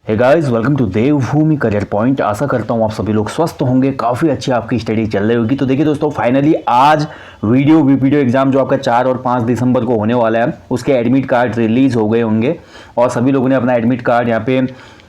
Hey guys, welcome to Devbhoomi career point. आशा करता हूँ आप सभी लोग स्वस्थ होंगे, काफ़ी अच्छी आपकी स्टडी चल रही होगी। तो देखिए दोस्तों, फाइनली आज वीडियो एग्जाम जो आपका 4 और 5 दिसंबर को होने वाला है, उसके एडमिट कार्ड रिलीज हो गए होंगे और सभी लोगों ने अपना एडमिट कार्ड यहाँ पे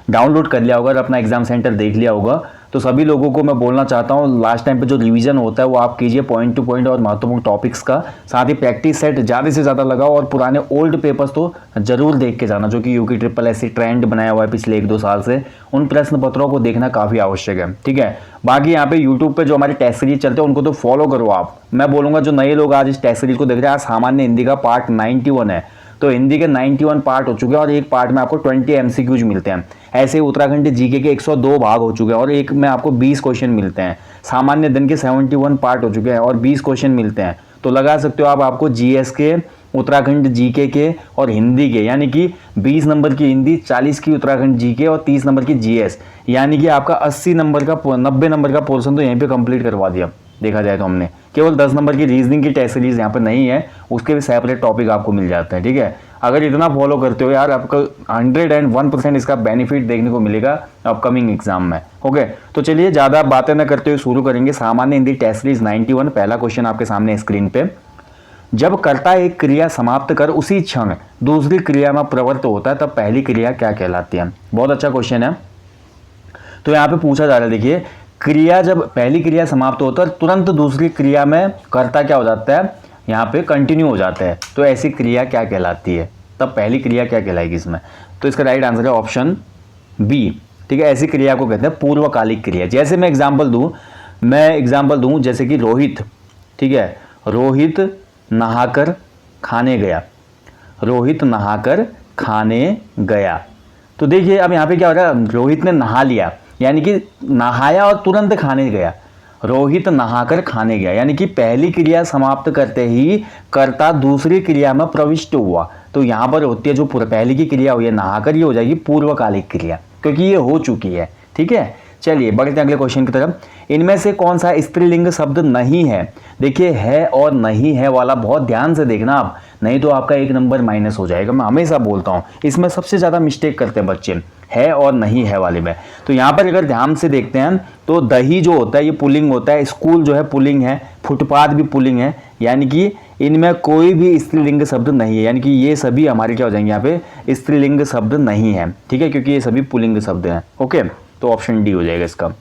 डाउनलोड कर लिया होगा और अपना एग्जाम सेंटर देख लिया होगा। तो सभी लोगों को मैं बोलना चाहता हूँ, लास्ट टाइम पे जो रिवीजन होता है वो आप कीजिए पॉइंट टू पॉइंट और महत्वपूर्ण टॉपिक्स का। साथ ही प्रैक्टिस सेट ज़्यादा से ज़्यादा लगाओ और पुराने ओल्ड पेपर्स तो जरूर देख के जाना, जो कि यूकी ट्रिपल एस ट्रेंड बनाया हुआ है पिछले 1-2 साल से। उन प्रश्न पत्रों को देखना काफ़ी आवश्यक है, ठीक है। बाकी यहाँ पे यूट्यूब पे जो हमारे टेस्ट सीरीज चलते हैं उनको तो फॉलो करो आप। मैं बोलूँगा जो नए लोग आज इस टेस्ट सीरीज को देख रहे हैं, आज सामान्य हिंदी का पार्ट 91 है। तो हिंदी के 91 पार्ट हो चुके हैं और एक पार्ट में आपको 20 एमसीक्यूज मिलते हैं। ऐसे उत्तराखंड जीके के 102 भाग हो चुके हैं और एक में आपको 20 क्वेश्चन मिलते हैं। सामान्य दिन के 71 पार्ट हो चुके हैं और 20 क्वेश्चन मिलते हैं। तो लगा सकते हो आप, आपको जीएस के, उत्तराखंड जीके के और हिंदी के, यानी कि 20 नंबर की हिंदी, 40 की उत्तराखंड जीके और 30 नंबर की जीएस, यानी कि आपका 80 नंबर का 90 नंबर का पोर्शन तो यहीं पे कंप्लीट करवा दिया। देखा जाए तो हमने केवल 10 नंबर की रीजनिंग की टेस्ट सीरीज यहाँ पर नहीं है, उसके भी सेपरेट टॉपिक आपको मिल जाते हैं, ठीक है। अगर इतना फॉलो करते हो यार, आपको 101% इसका बेनिफिट देखने को मिलेगा अपकमिंग एग्जाम में। ओके, तो चलिए ज़्यादा बातें न करते हुए शुरू करेंगे। सामान्य हिंदी टेस्ट सीरीज 91, पहला क्वेश्चन आपके सामने स्क्रीन पे। जब कर्ता एक क्रिया समाप्त कर उसी क्षण दूसरी क्रिया में प्रवृत्त होता है, तब पहली क्रिया क्या कहलाती है? बहुत अच्छा क्वेश्चन है। तो यहाँ पे पूछा जा रहा है, देखिए, क्रिया जब पहली क्रिया समाप्त होता है तुरंत दूसरी क्रिया में कर्ता क्या हो जाता है, यहाँ पे कंटिन्यू हो जाता है, तो ऐसी क्रिया क्या कहलाती है? तब पहली क्रिया क्या कहलाएगी इसमें? तो इसका राइट आंसर है ऑप्शन बी, ठीक है। ऐसी क्रिया को कहते हैं पूर्वकालिक क्रिया। जैसे मैं एग्जांपल दूं, जैसे कि रोहित, ठीक है, रोहित नहाकर खाने गया, रोहित नहाकर खाने गया। तो देखिए अब यहाँ पे क्या हो रहा है, रोहित ने नहा लिया, यानी कि नहाया और तुरंत खाने गया। रोहित नहाकर खाने गया, यानी कि पहली क्रिया समाप्त करते ही कर्ता दूसरी क्रिया में प्रविष्ट हुआ। तो यहाँ पर होती है जो पहली की क्रिया हुई है नहाकर, ये हो जाएगी पूर्वकालिक क्रिया, क्योंकि ये हो चुकी है, ठीक है। चलिए बढ़ते हैं अगले क्वेश्चन की तरफ। इनमें से कौन सा स्त्रीलिंग शब्द नहीं है? देखिए, है और नहीं है वाला बहुत ध्यान से देखना आप, नहीं तो आपका 1 नंबर माइनस हो जाएगा। मैं हमेशा बोलता हूँ, इसमें सबसे ज़्यादा मिस्टेक करते हैं बच्चे, है और नहीं है वाले में। तो यहाँ पर अगर ध्यान से देखते हैं तो दही जो होता है ये पुल्लिंग होता है, स्कूल जो है पुल्लिंग है, फुटपाथ भी पुल्लिंग है, यानी कि इनमें कोई भी स्त्रीलिंग शब्द नहीं है, यानी कि ये सभी हमारे क्या हो जाएंगे यहाँ पे, स्त्रीलिंग शब्द नहीं है, ठीक है, क्योंकि ये सभी पुल्लिंग शब्द हैं। ओके, तो ऑप्शन डी हो जाएगा इसका।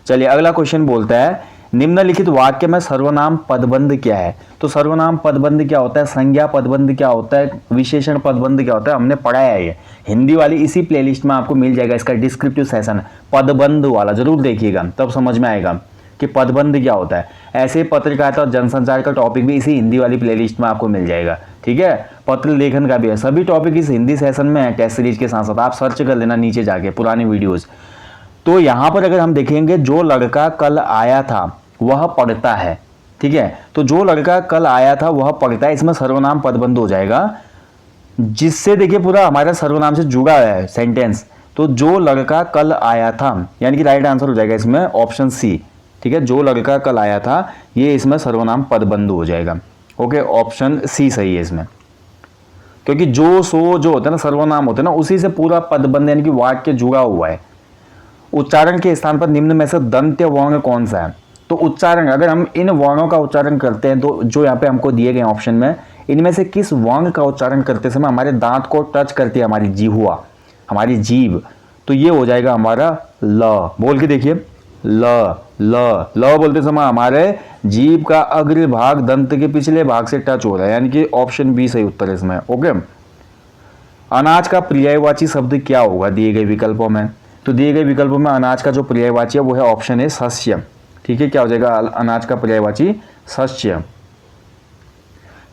चलिए अगला क्वेश्चन बोलता है, निम्नलिखित वाक्य में सर्वनाम पदबंध क्या है? तो सर्वनाम पदबंध क्या होता है, संज्ञा पदबंध क्या होता है, विशेषण पदबंध क्या होता है, हमने पढ़ा है ये हिंदी वाली इसी प्लेलिस्ट में आपको मिल जाएगा। इसका डिस्क्रिप्टिव सेशन पदबंध वाला जरूर देखिएगा, तब समझ में आएगा कि पदबंध क्या होता है। ऐसे पत्रकारिता और जनसंचार का टॉपिक भी इसी हिंदी वाली प्लेलिस्ट में आपको मिल जाएगा, ठीक है। पत्र लेखन का भी है, सभी टॉपिक इस हिंदी सेशन में है टेस्ट सीरीज के साथ साथ। आप सर्च कर लेना नीचे जाके पुरानी वीडियोज़। तो यहाँ पर अगर हम देखेंगे, जो लड़का कल आया था वह पढ़ता है, ठीक है। तो जो लड़का कल आया था वह पढ़ता है, इसमें सर्वनाम पदबंध हो जाएगा, जिससे देखिए पूरा हमारा सर्वनाम से जुड़ा है सेंटेंस। तो जो लड़का कल आया था, यानी कि राइट आंसर हो जाएगा इसमें ऑप्शन सी, ठीक है। जो लड़का कल आया था, ये इसमें सर्वनाम पदबंध हो जाएगा। ओके, ऑप्शन सी सही है इसमें, क्योंकि जो सो जो होता है ना, सर्वनाम होते हैं ना, उसी से पूरा पदबंध यानी कि वाक्य जुड़ा हुआ है। उच्चारण के स्थान पर निम्न में से दंत्य वर्ण कौन सा है? तो उच्चारण, अगर हम इन वर्णों का उच्चारण करते हैं, तो जो यहाँ पे हमको दिए गए ऑप्शन में, इनमें से किस वर्ण का उच्चारण करते समय हमारे दांत को टच करती है हमारी जिह्वा, हमारी जीभ? तो ये हो जाएगा हमारा ल। बोल के देखिए, ल ल ल बोलते समय हमारे जीभ का अग्र भाग दंत के पिछले भाग से टच हो रहा है, यानी कि ऑप्शन बी सही उत्तर है इसमें। ओके, अनाज का पर्यायवाची शब्द क्या होगा दिए गए विकल्पों में? तो दिए गए विकल्पों में अनाज का जो पर्यायवाची है वो है ऑप्शन ए शस्य, ठीक है। क्या हो जाएगा अनाज का पर्यायवाची? शस्य।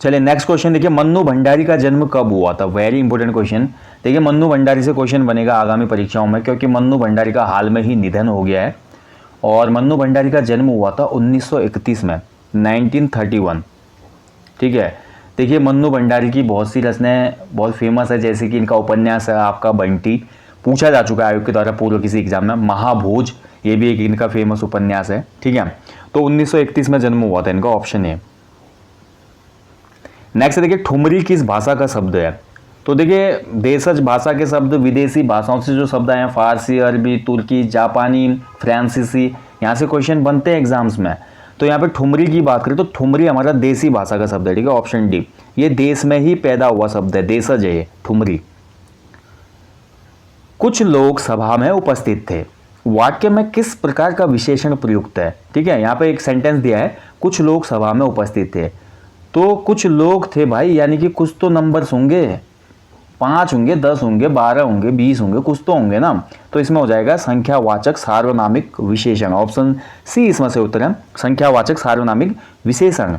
चलिए नेक्स्ट क्वेश्चन देखिए, मन्नू भंडारी का जन्म कब हुआ था? Very important question. देखिए मन्नू भंडारी से क्वेश्चन बनेगा आगामी परीक्षाओं में, क्योंकि मन्नू भंडारी का हाल में ही निधन हो गया है और मन्नू भंडारी का जन्म हुआ था 1931 में, 1931, ठीक है। देखिए मन्नू भंडारी की बहुत सी रचनाएं बहुत फेमस है, जैसे कि इनका उपन्यास है आपका बंटी, पूछा जा चुका है आयोग के द्वारा पूर्व किसी एग्जाम में। महाभोज, ये भी एक इनका फेमस उपन्यास है, ठीक है। तो 1931 में जन्म हुआ था इनका, ऑप्शन है। नेक्स्ट देखिए, ठुमरी किस भाषा का शब्द है? तो देखिए देशज भाषा के शब्द विदेशी भाषाओं से जो शब्द आए हैं, फारसी, अरबी, तुर्की, जापानी, फ्रांसीसी, यहाँ से क्वेश्चन बनते हैं एग्जाम्स में। तो यहाँ पे ठुमरी की बात करें तो ठुमरी हमारा देसी भाषा का शब्द है, ठीक है, ऑप्शन डी। ये देश में ही पैदा हुआ शब्द है, देशज है ये ठुमरी। कुछ लोग सभा में उपस्थित थे, वाक्य में किस प्रकार का विशेषण प्रयुक्त है? ठीक है, यहाँ पे एक सेंटेंस दिया है, कुछ लोग सभा में उपस्थित थे। तो कुछ लोग थे भाई, यानी कि कुछ तो नंबर्स होंगे, 5 होंगे, 10 होंगे, 12 होंगे, 20 होंगे, कुछ तो होंगे ना। तो इसमें हो जाएगा संख्यावाचक सार्वनामिक विशेषण, ऑप्शन सी इसमें से उत्तर है, संख्यावाचक सार्वनामिक विशेषण।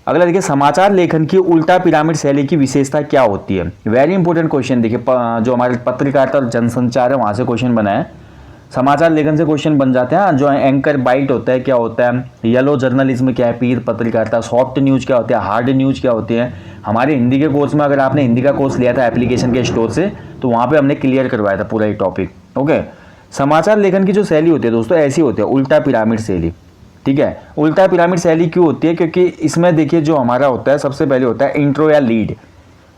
अगला देखिए, समाचार लेखन की उल्टा पिरामिड शैली की विशेषता क्या होती है? Very important question. देखिए जो हमारे पत्रकारिता और जनसंचार है वहां से क्वेश्चन बना है, समाचार लेखन से क्वेश्चन बन जाते हैं। जो एंकर बाइट होता है क्या होता है, येलो जर्नलिज्म क्या है, पीर पत्रकारिता, सॉफ्ट न्यूज क्या होती है, हार्ड न्यूज क्या होती है। हमारे हिंदी के कोर्स में, अगर आपने हिंदी का कोर्स लिया था एप्लीकेशन के स्टोर से, तो वहाँ पे हमने क्लियर करवाया था पूरा ये टॉपिक। ओके, समाचार लेखन की जो शैली होती है दोस्तों ऐसी होती है, उल्टा पिरामिड शैली। ठीक है, उल्टा पिरामिड शैली क्यों होती है? क्योंकि इसमें देखिए जो हमारा होता है, सबसे पहले होता है इंट्रो या लीड,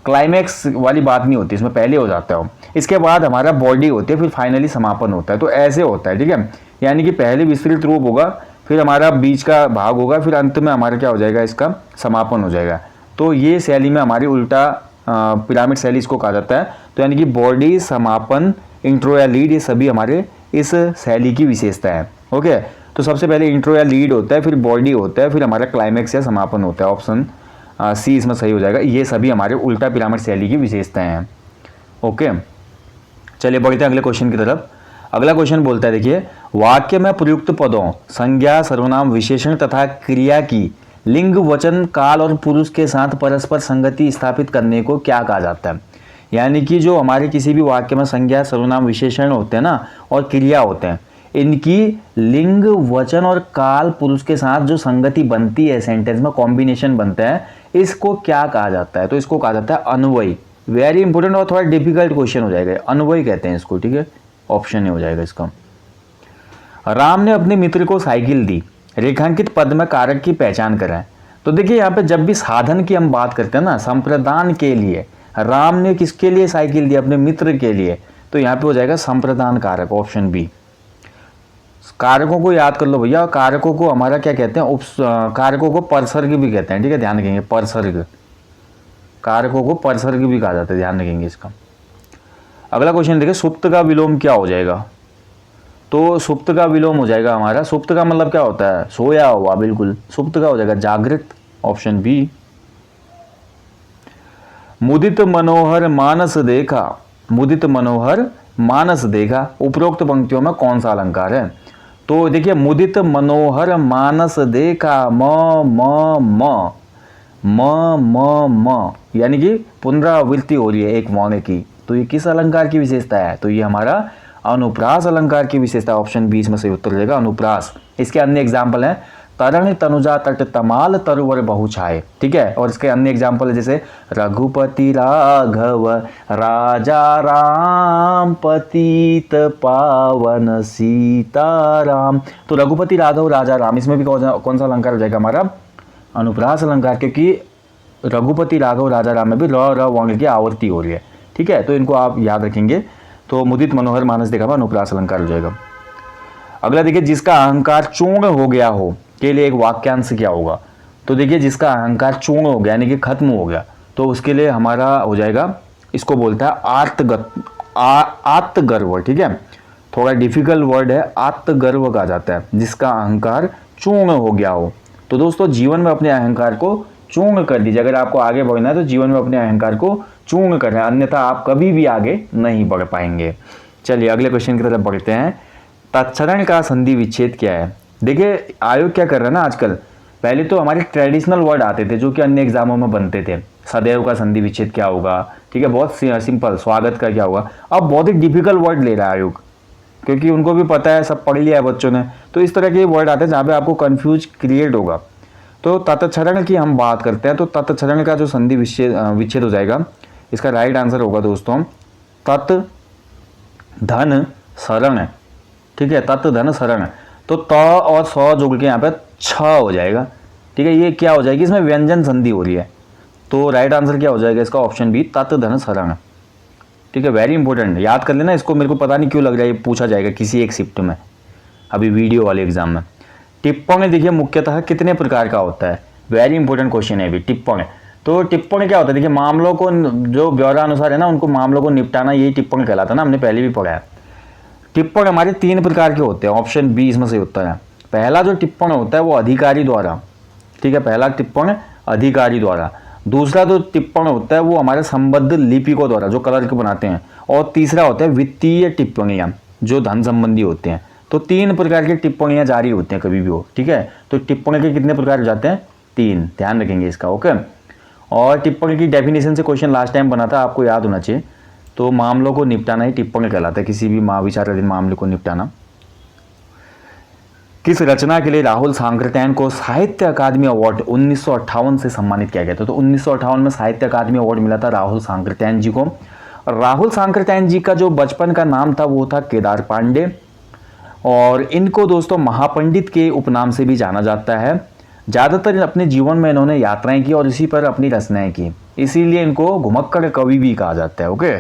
क्लाइमैक्स वाली बात नहीं होती, इसमें पहले हो जाता है। इसके बाद हमारा बॉडी होती है, फिर फाइनली समापन होता है। तो ऐसे होता है, ठीक है, यानी कि पहले विस्तृत रूप होगा, फिर हमारा बीच का भाग होगा, फिर अंत में हमारा क्या हो जाएगा, इसका समापन हो जाएगा। तो ये शैली में हमारी उल्टा पिरामिड शैली इसको कहा जाता है। तो यानी कि बॉडी, समापन, इंट्रो या लीड, ये सभी हमारे इस शैली की विशेषता है। ओके, तो सबसे पहले इंट्रो या लीड होता है, फिर बॉडी होता है, फिर हमारा क्लाइमैक्स या समापन होता है। ऑप्शन सी इसमें सही हो जाएगा। ये सभी हमारे उल्टा पिरामिड शैली की विशेषताएं हैं। ओके, चलिए बढ़ते हैं अगले क्वेश्चन की तरफ। अगला क्वेश्चन बोलता है, देखिए, वाक्य में प्रयुक्त पदों, संज्ञा, सर्वनाम, विशेषण तथा क्रिया की लिंग, वचन, काल और पुरुष के साथ परस्पर संगति स्थापित करने को क्या कहा जाता है? यानी कि जो हमारे किसी भी वाक्य में संज्ञा, सर्वनाम, विशेषण होते हैं ना, और क्रिया होते हैं, इनकी लिंग, वचन और काल, पुरुष के साथ जो संगति बनती है, सेंटेंस में कॉम्बिनेशन बनता है, इसको क्या कहा जाता है? तो इसको कहा जाता है अन्वयी। वेरी इंपॉर्टेंट और थोड़ा डिफिकल्ट क्वेश्चन हो जाएगा, अन्वयी कहते हैं इसको, ठीक है, ऑप्शन ए हो जाएगा इसका। राम ने अपने मित्र को साइकिल दी, रेखांकित पद में कारक की पहचान कराएं। तो देखिए यहाँ पे जब भी साधन की हम बात करते हैं ना, संप्रदान के लिए, राम ने किसके लिए साइकिल दी? अपने मित्र के लिए। तो यहाँ पे हो जाएगा संप्रदान कारक, ऑप्शन बी। कारकों को याद कर लो भैया, कारकों को हमारा क्या कहते हैं, कारकों को परसर्ग भी कहते हैं, ठीक है, ध्यान रखेंगे, परसर्ग, कारकों को परसर्ग भी कहा जाता है, ध्यान रखेंगे इसका। अगला क्वेश्चन देखिए, सुप्त का विलोम क्या हो जाएगा? तो सुप्त का विलोम हो जाएगा हमारा, सुप्त का मतलब क्या होता है? सोया हुआ, बिल्कुल, सुप्त का हो जाएगा जागृत, ऑप्शन बी। मुदित मनोहर मानस देखा, मुदित मनोहर मानस देखा, उपरोक्त पंक्तियों में कौन सा अलंकार है? तो देखिए, मुदित मनोहर मानस देखा, म यानी कि पुनरावृत्ति हो रही है एक मौने की। तो ये किस अलंकार की विशेषता है? तो ये हमारा अनुप्रास अलंकार की विशेषता, ऑप्शन 20 में सही उत्तर हो जाएगा, अनुप्रास। इसके अन्य एग्जाम्पल हैं, तरण तनुजा तट तमाल तरुवर बहुछाए, ठीक है, और इसके अन्य एग्जाम्पल है जैसे रघुपति राघव राजा राम पतित पावन सीताराम। तो रघुपति राघव राजा राम, इसमें भी कौन सा अलंकार हो जाएगा हमारा? अनुप्रास अलंकार, क्योंकि रघुपति राघव राजा राम में भी र वर्ण की आवृत्ति हो रही है, ठीक है, तो इनको आप याद रखेंगे। तो मुदित मनोहर मानस देखा अनुप्रास अलंकार हो जाएगा। अगला देखिए, जिसका अहंकार चूर्ण हो गया हो के लिए एक वाक्यांश क्या होगा? तो देखिए, जिसका अहंकार चूर्ण हो गया यानी कि खत्म हो गया, तो उसके लिए हमारा हो जाएगा, इसको बोलता है आत्मगर्व, ठीक है, थोड़ा डिफिकल्ट वर्ड है, आत्मगर्व कहा जाता है, जिसका अहंकार चूर्ण हो गया हो। तो दोस्तों जीवन में अपने अहंकार को चूर्ण कर दीजिए, अगर आपको आगे बढ़ना है तो जीवन में अपने अहंकार को चूर्ण करें, अन्यथा आप कभी भी आगे नहीं बढ़ पाएंगे। चलिए अगले क्वेश्चन की तरफ बढ़ते हैं। तत्क्षरण का संधि विच्छेद क्या है? देखिए आयोग क्या कर रहा है ना आजकल, पहले तो हमारे ट्रेडिशनल वर्ड आते थे जो कि अन्य एग्जामों में बनते थे, सदैव का संधि विच्छेद क्या होगा, ठीक है, बहुत सिंपल, स्वागत का क्या होगा। अब बहुत ही डिफिकल्ट वर्ड ले रहा है आयोग, क्योंकि उनको भी पता है, सब पढ़ लिया है बच्चों ने, तो इस तरह के वर्ड आते हैं जहाँ पे आपको कंफ्यूज क्रिएट होगा। तो तत्क्षरण की हम बात करते हैं, तो तत्क्षरण का जो संधि विच्छेद हो जाएगा, इसका राइट आंसर होगा दोस्तों तत् धन शरण, ठीक है, तत् धन शरण। तो त और स जुड़ के यहाँ पे छ हो जाएगा, ठीक है, ये क्या हो जाएगी, इसमें व्यंजन संधि हो रही है, तो राइट आंसर क्या हो जाएगा इसका? ऑप्शन बी, तत् धन सरण। ठीक है, वेरी इंपॉर्टेंट, याद कर लेना इसको। मेरे को पता नहीं क्यों लग रहा है ये पूछा जाएगा किसी एक शिफ्ट में, अभी वीडियो वाले एग्जाम में। टिप्पणी देखिए मुख्यतः कितने प्रकार का होता है? वेरी इंपॉर्टेंट क्वेश्चन है अभी टिप्पणी। तो टिप्पणी क्या होता है? देखिए मामलों को, जो ब्यौरा अनुसार है ना, उनको मामलों को निपटाना, यही टिप्पणी कहलाता है ना, हमने पहले भी पढ़ा है। टिप्पणी हमारे 3 प्रकार के होते हैं, ऑप्शन बी इसमें से उत्तर है। पहला जो टिप्पणी होता है वो अधिकारी द्वारा, ठीक है, पहला टिप्पणी अधिकारी द्वारा। दूसरा जो टिप्पणी होता है वो हमारे संबद्ध लिपिकों द्वारा, जो क्लर्क बनाते हैं। और तीसरा होता है वित्तीय टिप्पणियां, जो धन संबंधी होते हैं। तो 3 प्रकार की टिप्पणियां जारी होती हैं कभी भी हो, ठीक है। तो टिप्पणी के कितने प्रकार हो जाते हैं? 3, ध्यान रखेंगे इसका, ओके। और टिप्पणी की डेफिनेशन से क्वेश्चन लास्ट टाइम बना था, आपको याद होना चाहिए। तो मामलों को निपटाना ही टिप्पणी कहलाता है, किसी भी विचाराधीन मामले को निपटाना। किस रचना के लिए राहुल सांकृत्यायन को साहित्य अकादमी अवार्ड 1958 से सम्मानित किया गया था? तो 1958 में साहित्य अकादमी अवार्ड मिला था राहुल सांकृत्यायन जी को। राहुल सांकृत्यायन जी का जो बचपन का नाम था वो था केदार पांडे, और इनको दोस्तों महापंडित के उपनाम से भी जाना जाता है। ज़्यादातर अपने जीवन में इन्होंने यात्राएं की और इसी पर अपनी रचनाएं की, इसीलिए इनको घुमक्कड़ कवि भी कहा जाता है, ओके।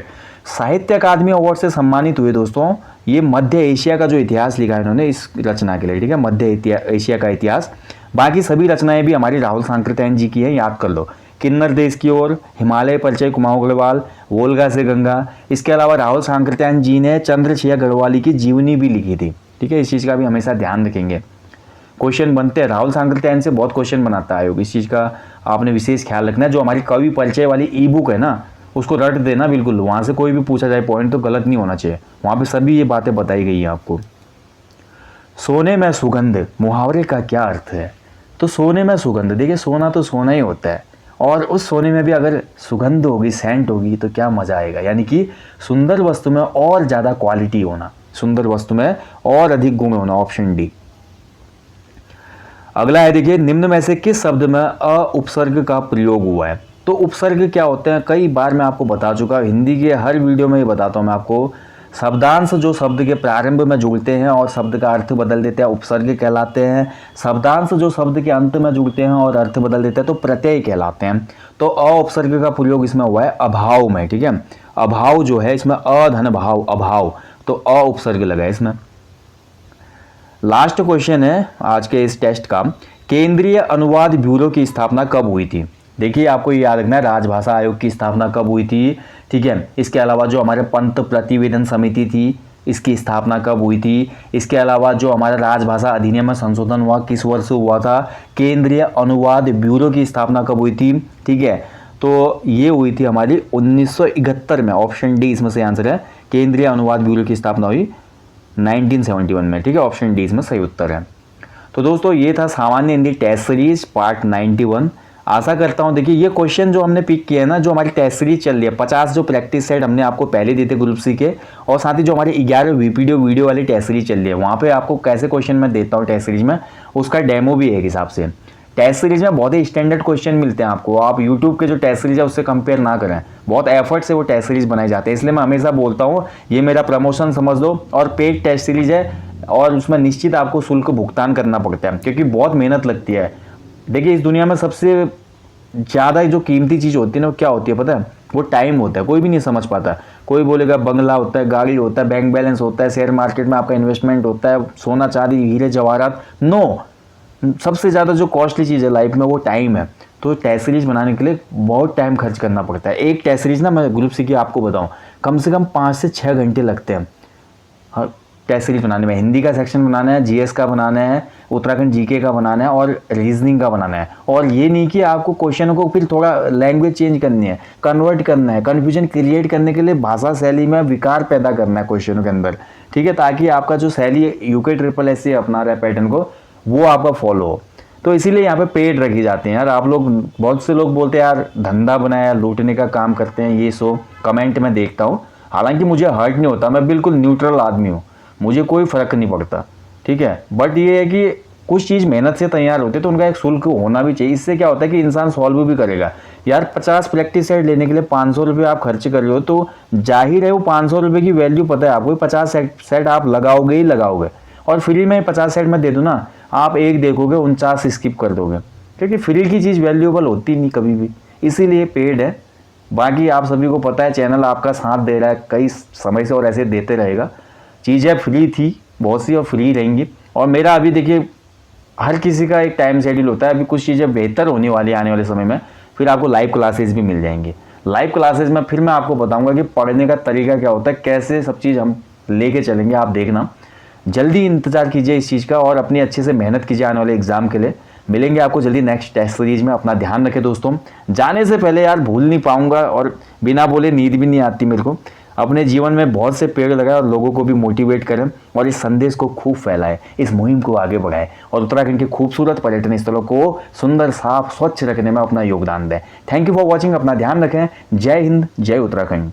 साहित्य अकादमी अवार्ड से सम्मानित हुए दोस्तों, ये मध्य एशिया का जो इतिहास लिखा है इन्होंने इस रचना के लिए, ठीक है, मध्य एशिया का इतिहास। बाकी सभी रचनाएं भी हमारी राहुल सांकृत्यायन जी की है, याद कर लो। किन्नर देश की ओर, हिमालय परिचय कुमाऊं गढ़वाल, वोल्गा से गंगा। इसके अलावा राहुल सांकृत्यायन जी ने चंद्रशेखर गढ़वाली की जीवनी भी लिखी थी, ठीक है। इस चीज़ का भी हमेशा ध्यान रखेंगे, क्वेश्चन बनते हैं। राहुल सांकृत्यायन से बहुत क्वेश्चन बनाता है आयोग, इस चीज़ का आपने विशेष ख्याल रखना है। जो हमारी कवि परिचय वाली ई बुक है ना, उसको रट देना बिल्कुल, वहाँ से कोई भी पूछा जाए पॉइंट तो गलत नहीं होना चाहिए, वहाँ पे सभी ये बातें बताई गई हैं आपको। सोने में सुगंध मुहावरे का क्या अर्थ है? तो सोने में सुगंध, देखिए सोना तो सोना ही होता है, और उस सोने में भी अगर सुगंध होगी, सेंट होगी, तो क्या मज़ा आएगा। यानी कि सुंदर वस्तु में और ज़्यादा क्वालिटी होना, सुंदर वस्तु में और अधिक गुण होना, ऑप्शन डी। अगला है देखिए, निम्न में से किस शब्द में अ उपसर्ग का प्रयोग हुआ है? तो उपसर्ग क्या होते हैं, कई बार मैं आपको बता चुका, हिंदी के हर वीडियो में ये बताता हूँ मैं आपको। शब्दांश जो शब्द के प्रारंभ में जुड़ते हैं और शब्द का अर्थ बदल देते हैं, उपसर्ग कहलाते हैं। शब्दांश जो शब्द के अंत में जुड़ते हैं और अर्थ बदल देते हैं, तो प्रत्यय कहलाते हैं। तो अ उपसर्ग का प्रयोग इसमें हुआ है अभाव में, ठीक है। अभाव जो है इसमें अधन भाव, अभाव, तो अ उपसर्ग लगा है इसमें। लास्ट क्वेश्चन है आज के इस टेस्ट का, केंद्रीय अनुवाद ब्यूरो की स्थापना कब हुई थी? देखिए आपको ये याद रखना है, राजभाषा आयोग की स्थापना कब हुई थी, ठीक है। इसके अलावा जो हमारे पंत प्रतिवेदन समिति थी, इसकी स्थापना कब हुई थी। इसके अलावा जो हमारा राजभाषा अधिनियम में संशोधन हुआ, किस वर्ष हुआ था। केंद्रीय अनुवाद ब्यूरो की स्थापना कब हुई थी, ठीक है। तो ये हुई थी हमारी 1971 में, ऑप्शन डी इसमें से आंसर है। केंद्रीय अनुवाद ब्यूरो की स्थापना हुई 1971 में, ठीक है, ऑप्शन डी इसमें सही उत्तर है। तो दोस्तों ये था सामान्य हिंदी टेस्ट सीरीज पार्ट 91। आशा करता हूँ, देखिए ये क्वेश्चन जो हमने पिक किए हैं ना, जो हमारी टेस्ट सीरीज चल रही है, 50 जो प्रैक्टिस सेट हमने आपको पहले दिए थे ग्रुप सी के, और साथ ही जो हमारे 11 वीडियो वाली टेस्ट सीरीज चल रही है, वहाँ पे आपको कैसे क्वेश्चन मैं देता हूँ टेस्ट सीरीज में, उसका डेमो भी है एक हिसाब से। टेस्ट सीरीज में बहुत ही स्टैंडर्ड क्वेश्चन मिलते हैं आपको, आप यूट्यूब के जो टेस्ट सीरीज है उससे कंपेयर ना करें, बहुत एफर्ट से वो टेस्ट सीरीज बनाए जाते हैं। इसलिए मैं हमेशा बोलता हूँ ये मेरा प्रमोशन समझ लो, और पेड टेस्ट सीरीज है और उसमें निश्चित आपको शुल्क भुगतान करना पड़ता है, क्योंकि बहुत मेहनत लगती है। देखिए इस दुनिया में सबसे ज़्यादा जो कीमती चीज़ होती है ना, वो क्या होती है पता है? वो टाइम होता है। कोई भी नहीं समझ पाता, कोई बोलेगा बंगला होता है, गाड़ी होता है, बैंक बैलेंस होता है, शेयर मार्केट में आपका इन्वेस्टमेंट होता है, सोना चांदी हीरे जवाहरात। नो, सबसे ज़्यादा जो कॉस्टली चीज़ है लाइफ में वो टाइम है। तो टेस्ट सीरीज बनाने के लिए बहुत टाइम खर्च करना पड़ता है। एक टेस्ट सीरीज ना, मैं ग्रुप सी की आपको बताऊँ, कम से कम 5 से 6 घंटे लगते हैं हर टेस्ट सीरीज बनाने में। हिंदी का सेक्शन बनाना है, जीएस का बनाना है, उत्तराखंड जीके का बनाना है और रीजनिंग का बनाना है। और ये नहीं कि आपको क्वेश्चनों को फिर थोड़ा लैंग्वेज चेंज करनी है, कन्वर्ट करना है, कन्फ्यूजन क्रिएट करने के लिए भाषा शैली में विकार पैदा करना है क्वेश्चनों के अंदर, ठीक है, ताकि आपका जो शैली यूके ट्रिपल एस से अपना रहा है पैटर्न को, वो आपका फॉलो हो। तो इसीलिए यहाँ पे पेड रखी जाती हैं यार। आप लोग, बहुत से लोग बोलते हैं यार धंधा बनाया, लूटने का काम करते हैं, ये सो कमेंट में देखता हूँ। हालांकि मुझे हर्ट नहीं होता, मैं बिल्कुल न्यूट्रल आदमी हूँ, मुझे कोई फ़र्क नहीं पड़ता, ठीक है। बट ये है कि कुछ चीज़ मेहनत से तैयार होती है तो उनका एक शुल्क होना भी चाहिए। इससे क्या होता है कि इंसान सॉल्व भी करेगा। यार 50 प्रैक्टिस सेट लेने के लिए 500 रुपये आप खर्च कर रहे हो, तो जाहिर है वो 500 रुपये की वैल्यू पता है आपको, 50 सेट आप लगाओगे ही लगाओगे। और फ्री में 50 सेट में दे दूँ ना, आप एक देखोगे 49 स्किप कर दोगे, क्योंकि फ्री की चीज़ वैल्यूएबल होती नहीं कभी भी। इसीलिए पेड है। बाकी आप सभी को पता है चैनल आपका साथ दे रहा है कई समय से और ऐसे देते रहेगा। चीज़ें फ्री थी बहुत सी और फ्री रहेंगी। और मेरा अभी देखिए हर किसी का एक टाइम शेड्यूल होता है। अभी कुछ चीज़ें बेहतर होने वाली है आने वाले समय में, फिर आपको लाइव क्लासेस भी मिल जाएंगे। लाइव क्लासेस में फिर मैं आपको बताऊंगा कि पढ़ने का तरीका क्या होता है, कैसे सब चीज़ हम लेके चलेंगे। आप देखना, जल्दी इंतजार कीजिए इस चीज़ का और अपनी अच्छे से मेहनत कीजिए आने वाले एग्जाम के लिए। मिलेंगे आपको जल्दी नेक्स्ट टेस्ट सीरीज में। अपना ध्यान रखें दोस्तों। जाने से पहले यार भूल नहीं पाऊंगा और बिना बोले नींद भी नहीं आती मेरे को। अपने जीवन में बहुत से पेड़ लगाए और लोगों को भी मोटिवेट करें और इस संदेश को खूब फैलाएं, इस मुहिम को आगे बढ़ाएं और उत्तराखंड के खूबसूरत पर्यटन स्थलों को सुंदर साफ स्वच्छ रखने में अपना योगदान दें। Thank you for watching. अपना ध्यान रखें। जय हिंद, जय उत्तराखंड।